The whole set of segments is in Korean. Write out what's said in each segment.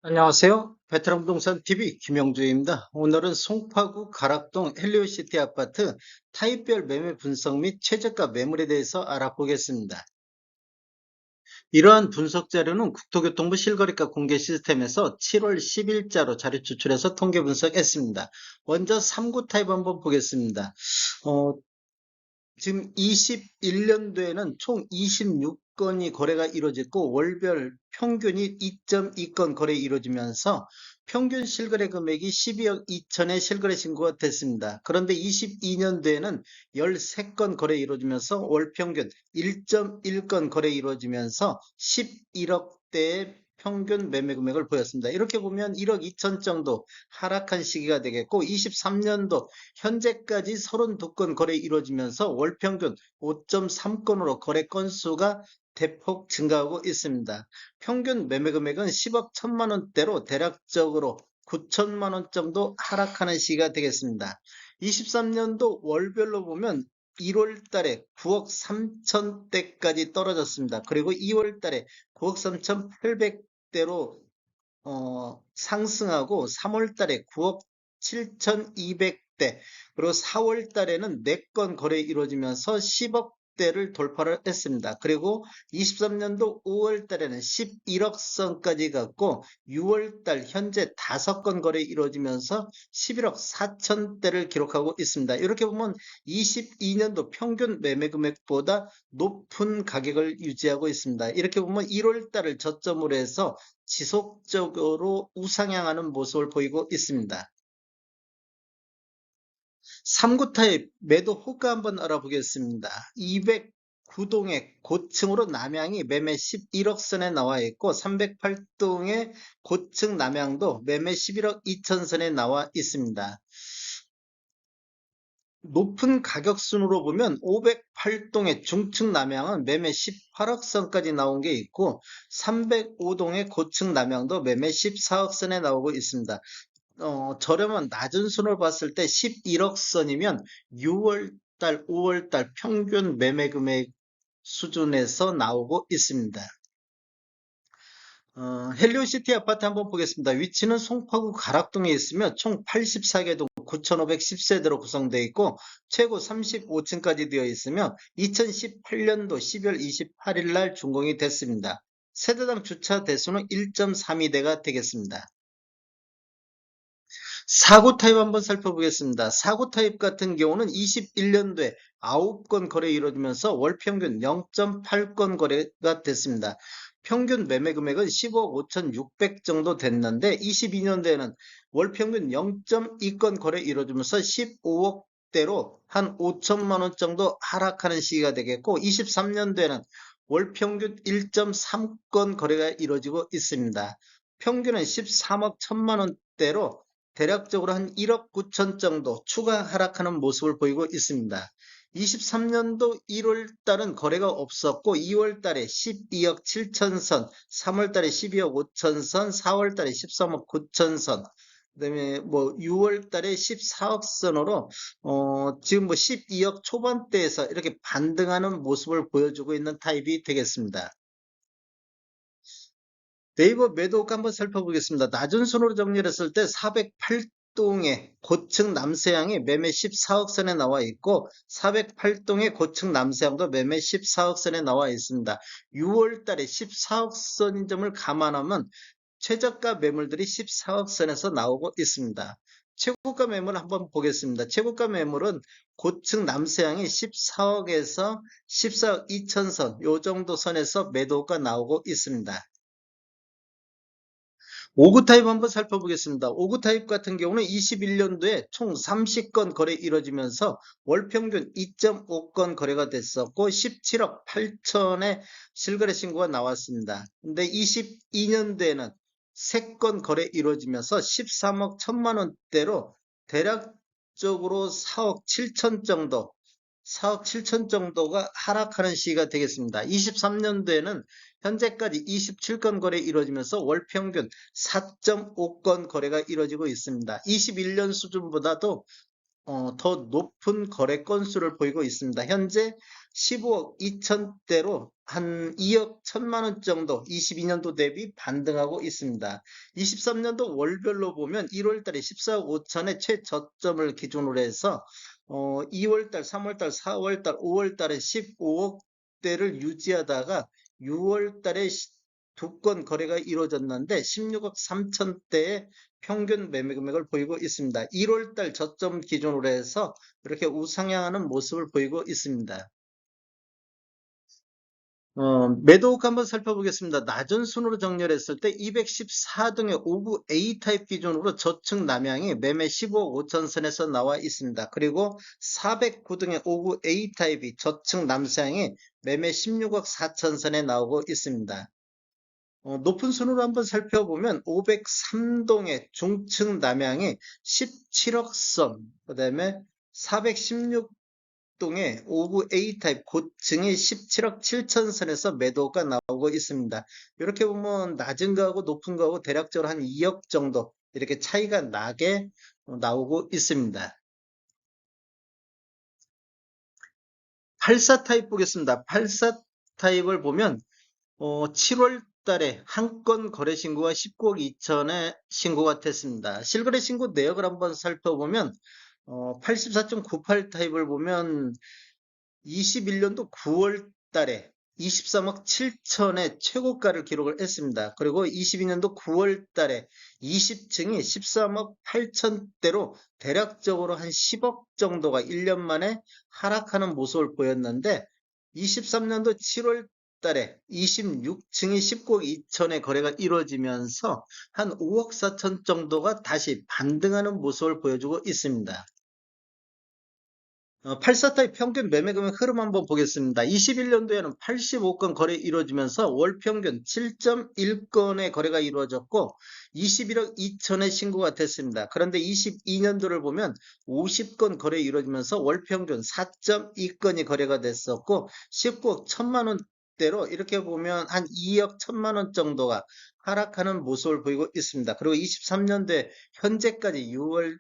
안녕하세요. 베트남 부동산 TV 김영주입니다. 오늘은 송파구 가락동 헬리오시티 아파트 타입별 매매 분석 및 최저가 매물에 대해서 알아보겠습니다. 이러한 분석 자료는 국토교통부 실거래가 공개 시스템에서 7월 10일자로 자료 추출해서 통계 분석했습니다. 먼저 3구 타입 한번 보겠습니다. 어, 지금 21년도에는 총 26건이 거래가 이루어졌고 월별 평균이 2.2건 거래 이루어지면서 평균 실거래 금액이 12억 2천의 실거래 신고가 됐습니다. 그런데 22년도에는 13건 거래 이루어지면서 월 평균 1.1건 거래 이루어지면서 11억대의 평균 매매 금액을 보였습니다. 이렇게 보면 1억 2천 정도 하락한 시기가 되겠고 23년도 현재까지 32건 거래 이루어지면서 월 평균 5.3건으로 거래 건수가 대폭 증가하고 있습니다. 평균 매매 금액은 10억 1천만 원대로 대략적으로 9천만 원 정도 하락하는 시기가 되겠습니다. 23년도 월별로 보면 1월 달에 9억 3천대까지 떨어졌습니다. 그리고 2월 달에 9억 3,800대로 상승하고 3월 달에 9억 7,200대, 그리고 4월 달에는 4건 거래 이루어지면서 10억대를 돌파를 했습니다. 그리고 23년도 5월 달에는 11억 선까지 갔고 6월 달 현재 5건 거래 이루어지면서 11억 4천대를 기록하고 있습니다. 이렇게 보면 22년도 평균 매매 금액보다 높은 가격을 유지하고 있습니다. 이렇게 보면 1월 달을 저점으로 해서 지속적으로 우상향하는 모습을 보이고 있습니다. 3구 타입 매도 호가 한번 알아보겠습니다. 209동의 고층으로 남양이 매매 11억 선에 나와 있고 308동의 고층 남양도 매매 11억 2천 선에 나와 있습니다. 높은 가격 순으로 보면 508동의 중층 남양은 매매 18억 선까지 나온 게 있고 305동의 고층 남양도 매매 14억 선에 나오고 있습니다. 저렴한 낮은 순으로 봤을 때 11억 선이면 6월달, 5월달 평균 매매 금액 수준에서 나오고 있습니다. 헬리오시티 아파트 한번 보겠습니다. 위치는 송파구 가락동에 있으며 총 84개 동 9,510세대로 구성되어 있고 최고 35층까지 되어 있으며 2018년도 12월 28일 날 준공이 됐습니다. 세대당 주차 대수는 1.32대가 되겠습니다. 4구 타입 한번 살펴보겠습니다. 4구 타입 같은 경우는 21년도에 9건 거래 이루어지면서 월 평균 0.8건 거래가 됐습니다. 평균 매매 금액은 15억 5,600 정도 됐는데 22년도에는 월 평균 0.2건 거래 이루어지면서 15억대로 한 5천만 원 정도 하락하는 시기가 되겠고 23년도에는 월 평균 1.3건 거래가 이루어지고 있습니다. 평균은 13억 1천만 원대로 대략적으로 한 1억 9천 정도 추가 하락하는 모습을 보이고 있습니다. 23년도 1월 달은 거래가 없었고 2월 달에 12억 7천 선, 3월 달에 12억 5천 선, 4월 달에 13억 9천 선, 그다음에 뭐 6월 달에 14억 선으로 지금 뭐 12억 초반대에서 이렇게 반등하는 모습을 보여주고 있는 타입이 되겠습니다. 네이버 매도가 한번 살펴보겠습니다. 낮은 순으로 정리를 했을 때 408동의 고층 남서양이 매매 14억 선에 나와 있고 408동의 고층 남서양도 매매 14억 선에 나와 있습니다. 6월 달에 14억 선인 점을 감안하면 최저가 매물들이 14억 선에서 나오고 있습니다. 최고가 매물 한번 보겠습니다. 최고가 매물은 고층 남서양이 14억에서 14억 2천 선, 요 정도 선에서 매도가 나오고 있습니다. 5구 타입 한번 살펴보겠습니다. 5구 타입 같은 경우는 21년도에 총 30건 거래 이루어지면서 월 평균 2.5건 거래가 됐었고 17억 8천의 실거래 신고가 나왔습니다. 근데 22년도에는 3건 거래 이루어지면서 13억 1천만 원대로 대략적으로 4억 7천 정도 4억 7천 정도가 하락하는 시기가 되겠습니다. 23년도에는 현재까지 27건 거래 이루어지면서 월 평균 4.5건 거래가 이루어지고 있습니다. 21년 수준보다도 더 높은 거래 건수를 보이고 있습니다. 현재 15억 2천대로 한 2억 1천만 원 정도 22년도 대비 반등하고 있습니다. 23년도 월별로 보면 1월 달에 14억 5천의 최저점을 기준으로 해서 2월 달, 3월 달, 4월 달, 5월 달에 15억대를 유지하다가 6월 달에 두 건 거래가 이루어졌는데 16억 3천대의 평균 매매 금액을 보이고 있습니다. 1월 달 저점 기준으로 해서 이렇게 우상향하는 모습을 보이고 있습니다. 매도가 한번 살펴보겠습니다. 낮은 순으로 정렬했을 때 214등의 5구 A타입 기준으로 저층 남향이 매매 15억 5천 선에서 나와 있습니다. 그리고 409등의 5구 A타입이 저층 남상이 매매 16억 4천 선에 나오고 있습니다. 높은 순으로 한번 살펴보면 503동의 중층 남향이 17억 선, 그 다음에 416동의 5구 A타입 고층이 17억 7천 선에서 매도가 나오고 있습니다. 이렇게 보면 낮은 거하고 높은 거하고 대략적으로 한 2억 정도 이렇게 차이가 나게 나오고 있습니다. 84 타입 보겠습니다. 84 타입을 보면 7월 달에 한 건 거래 신고가 19억 2천에 신고가 됐습니다. 실거래 신고 내역을 한번 살펴보면 84.98 타입을 보면 21년도 9월 달에 23억 7천의 최고가를 기록을 했습니다. 그리고 22년도 9월 달에 20층이 13억 8천대로 대략적으로 한 10억 정도가 1년 만에 하락하는 모습을 보였는데 23년도 7월 달에 26층이 19억 2천의 거래가 이루어지면서 한 5억 4천 정도가 다시 반등하는 모습을 보여주고 있습니다. 84타입 평균 매매 금액 흐름 한번 보겠습니다. 21년도에는 85건 거래 이루어지면서 월 평균 7.1건의 거래가 이루어졌고 21억 2천의 신고가 됐습니다. 그런데 22년도를 보면 50건 거래 이루어지면서 월 평균 4.2건이 거래가 됐었고 19억 1천만 원대로 이렇게 보면 한 2억 1천만 원 정도가 하락하는 모습을 보이고 있습니다. 그리고 23년도에 현재까지 7월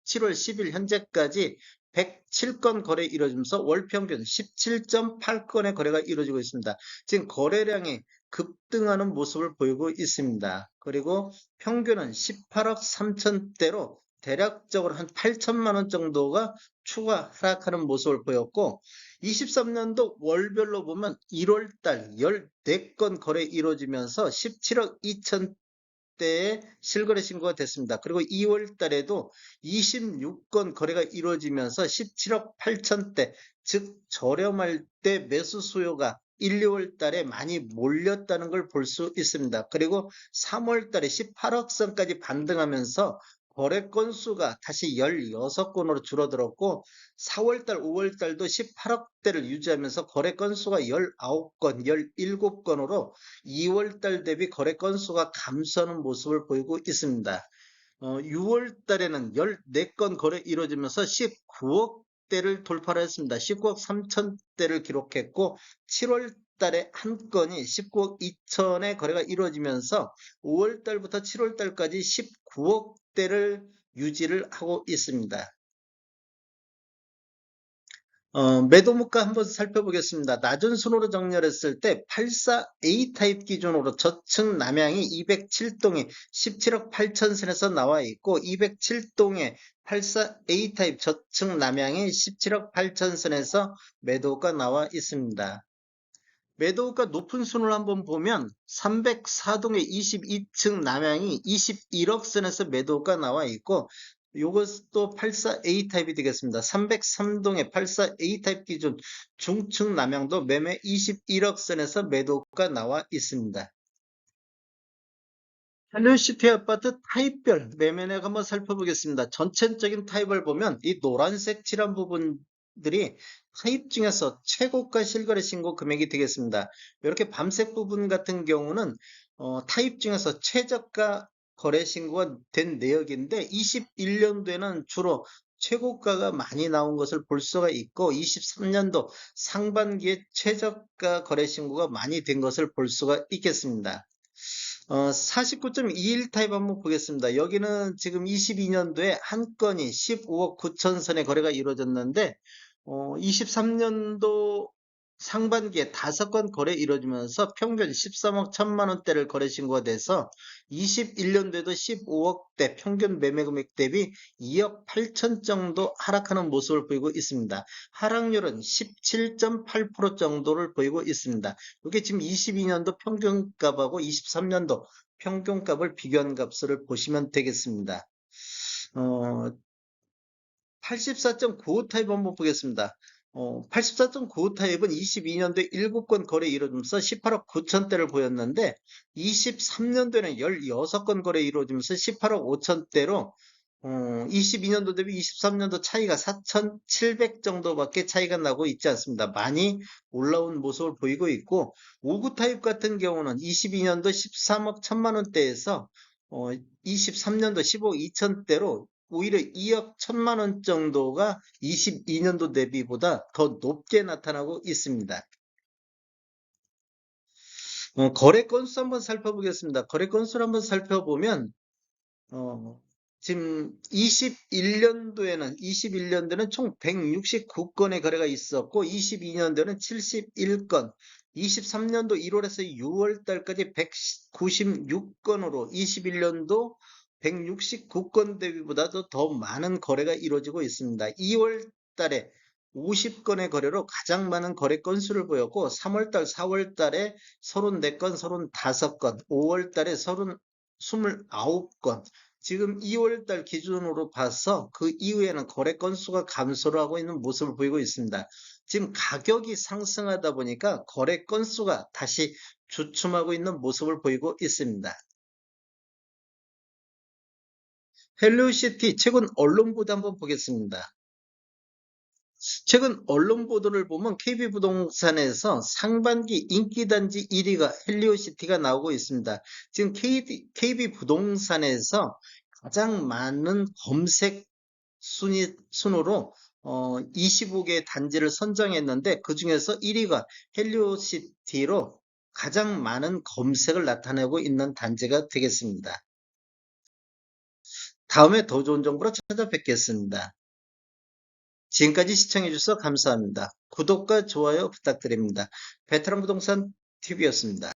10일 현재까지 107건 거래 이루어지면서 월 평균 17.8건의 거래가 이루어지고 있습니다. 지금 거래량이 급등하는 모습을 보이고 있습니다. 그리고 평균은 18억 3천대로 대략적으로 한 8천만 원 정도가 추가 하락하는 모습을 보였고 23년도 월별로 보면 1월 달 14건 거래 이루어지면서 17억 2천 대에 실거래 신고가 됐습니다. 그리고 2월 달에도 26건 거래가 이루어지면서 17억 8천대, 즉 저렴할 때 매수 수요가 1, 2월 달에 많이 몰렸다는 걸 볼 수 있습니다. 그리고 3월 달에 18억 선까지 반등하면서 거래 건수가 다시 16건으로 줄어들었고 4월달, 5월달도 18억대를 유지하면서 거래 건수가 19건, 17건으로 2월달 대비 거래 건수가 감소하는 모습을 보이고 있습니다. 6월달에는 14건 거래 이루어지면서 19억대를 돌파를 했습니다. 19억 3천대를 기록했고 7월 달에 한 건이 19억 2천의 거래가 이루어지면서 5월 달부터 7월 달까지 19억대를 유지를 하고 있습니다. 매도 물가 한번 살펴보겠습니다. 낮은 순으로 정렬했을 때 84A 타입 기준으로 저층 남향이 207동에 17억 8천 선에서 나와 있고 207동에 84A 타입 저층 남향이 17억 8천 선에서 매도가 나와 있습니다. 매도가 높은 순을 한번 보면 304동의 22층 남향이 21억 선에서 매도가 나와 있고 이것도 84A 타입이 되겠습니다. 303동의 84A 타입 기준 중층 남향도 매매 21억 선에서 매도가 나와 있습니다. 헬리오시티 아파트 타입별 매매액 한번 살펴보겠습니다. 전체적인 타입을 보면 이 노란색 칠한 부분들이 타입 중에서 최고가 실거래 신고 금액이 되겠습니다. 이렇게 밤색 부분 같은 경우는 타입 중에서 최저가 거래 신고가 된 내역인데 21년도에는 주로 최고가가 많이 나온 것을 볼 수가 있고 23년도 상반기에 최저가 거래 신고가 많이 된 것을 볼 수가 있겠습니다. 49.21 타입 한번 보겠습니다. 여기는 지금 22년도에 한 건이 15억 9천 선의 거래가 이루어졌는데 23년도 상반기에 5건 거래 이루어지면서 평균 13억 1천만 원대를 거래 신고가 돼서 21년도에도 15억대 평균 매매 금액 대비 2억 8천 정도 하락하는 모습을 보이고 있습니다. 하락률은 17.8% 정도를 보이고 있습니다. 이게 지금 22년도 평균값하고 23년도 평균값을 비교한 값을 보시면 되겠습니다. 84.95 타입 한번 보겠습니다. 84.95 타입은 22년도에 7건 거래 이루어지면서 18억 9천대를 보였는데 23년도에는 16건 거래 이루어지면서 18억 5천대로 22년도 대비 23년도 차이가 4,700 정도밖에 차이가 나고 있지 않습니다. 많이 올라온 모습을 보이고 있고 59 타입 같은 경우는 22년도 13억 1천만 원대에서 23년도 15억 2천대로 오히려 2억 1천만 원 정도가 22년도 대비보다 더 높게 나타나고 있습니다. 거래 건수 한번 살펴보겠습니다. 거래 건수를 한번 살펴보면 어, 지금 21년도에는 총 169건의 거래가 있었고 22년도에는 71건, 23년도 1월에서 6월 달까지 196건으로 21년도 169건 대비보다도 더 많은 거래가 이루어지고 있습니다. 2월 달에 50건의 거래로 가장 많은 거래 건수를 보였고 3월 달, 4월 달에 34건, 35건, 5월 달에 29건, 지금 2월 달 기준으로 봐서 그 이후에는 거래 건수가 감소를 하고 있는 모습을 보이고 있습니다. 지금 가격이 상승하다 보니까 거래 건수가 다시 주춤하고 있는 모습을 보이고 있습니다. 헬로시티 최근 언론 보도 한번 보겠습니다. 최근 언론 보도를 보면 KB부동산에서 상반기 인기단지 1위가 헬리오시티가 나오고 있습니다. 지금 KB부동산에서 가장 많은 검색 순으로 25개의 단지를 선정했는데 그 중에서 1위가 헬리오시티로 가장 많은 검색을 나타내고 있는 단지가 되겠습니다. 다음에 더 좋은 정보로 찾아뵙겠습니다. 지금까지 시청해주셔서 감사합니다. 구독과 좋아요 부탁드립니다. 베테랑 부동산 TV였습니다.